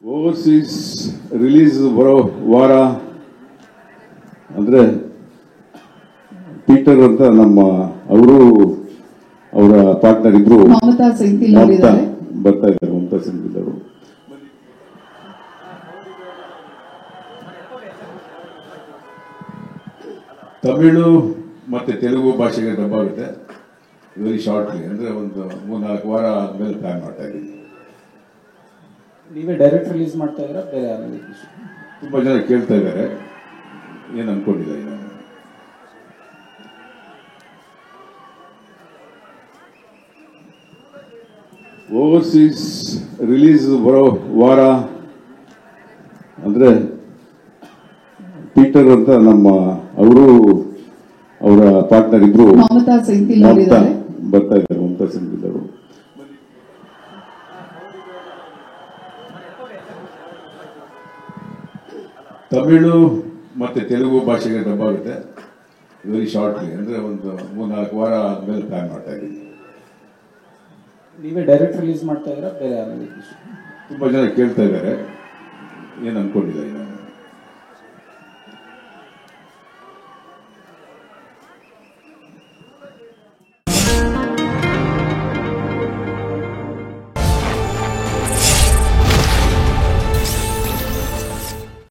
Overseas release ಬರೋ ವಾರ ಅಂದ್ರೆ ಪೀಟರ್ ಅಂತ ನಮ್ಮ ಅವರು ಅವರ ಪಾರ್ಟ್ನರ್ ಇಬ್ರು ಮಮತಾ ಸೆಂಥಿಲ್ ಬರ್ತಾ ಇದ್ದಾರೆ. ಮಮತಾ ಸೆಂಥಿಲ್ ಅವರು ತಮಿಳು ಮತ್ತೆ ತೆಲುಗು ಭಾಷೆಗೆ ಡಬ್ಬ ಆಗುತ್ತೆ ವೆರಿ ಶಾರ್ಟ್ಲಿ, ಅಂದ್ರೆ ಒಂದು 3-4 ವಾರ ಆದ್ಮೇಲೆ ಪ್ಲಾನ್ ಮಾಡ್ತಾ ಇದ್ದೀನಿ. ನೀವೇ ಡೈರೆಕ್ಟ್ ರಿಲೀಸ್ ಮಾಡ್ತಾ ಇದ್ದೀರಾ ಬೇರೆ ಯಾರು? ತುಂಬಾ ಜನ ಕೇಳ್ತಾ ಇದ್ದಾರೆ, ಏನು ಅನ್ಕೊಂಡಿಲ್ಲ ಇನ್ನು. ಓವರ್ಸೀಸ್ ರಿಲೀಸ್ ಬರೋ ವಾರ ಅಂದ್ರೆ ಪೀಟರ್ ಅಂತ ನಮ್ಮ ಅವರು ಅವರ ಪಾರ್ಟ್ನರ್ ಇಬ್ರು ಮಮತಾ ಸೆಂಥಿಲ್ ಬರ್ತಾ ಇದ್ದಾರೆ. ಮಮತಾ ಸೆಂಥಿಲ್ ಅವರು ತಮಿಳು ಮತ್ತೆ ತೆಲುಗು ಭಾಷೆಗೆ ಡಬ್ಬ ಆಗುತ್ತೆ ವೆರಿ ಶಾರ್ಟ್ಲಿ, ಅಂದ್ರೆ ಒಂದು 3-4 ವಾರ ಆದ್ಮೇಲೆ ಪ್ಲಾನ್ ಮಾಡ್ತಾ ಇದ್ದೀನಿ. ನೀವೇ ಡೈರೆಕ್ಟ್ ರಿಲೀಸ್ ಮಾಡ್ತಾ ಇದ್ದೀರಾ ಬೇರೆ ಯಾರು? ತುಂಬಾ ಜನ ಕೇಳ್ತಾ ಇದ್ದಾರೆ, ಏನು ಅನ್ಕೊಂಡಿಲ್ಲ ಇನ್ನು.